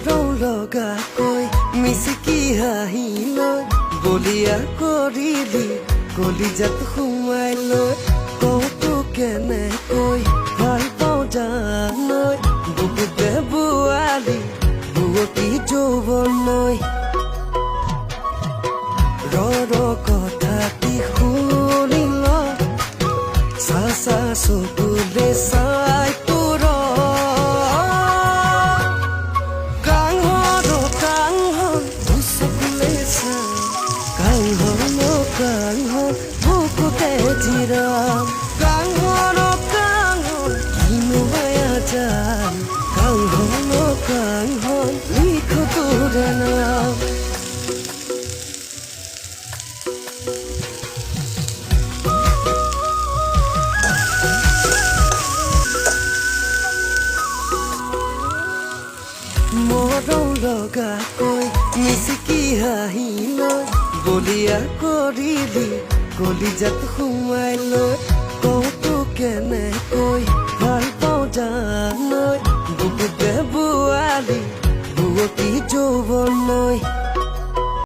মৰম লগাকৈ মিচিকি হাঁহি লৈ বলিয়া কৰিলি কলিজাত সোমাই লৈ কওঁতো কেনেকৈ ভাল পাওঁ জানৈ বুকুতে বোৱালি বুৱতী যৌৱনৈ ৰ কথাটি শুনি ল চা চকুলে চাই তোৰ Kanghon, bukuте jiram. Kanghon, kinu bayajan. Kanghon, likho turanam. Mৰম লগাকৈ মিচিকি হাঁহি লৈ বলিয়া কৰিলি কলিজাত সোমাই লৈ কওঁতো কেনেকৈ ভাল পাওঁ জানৈ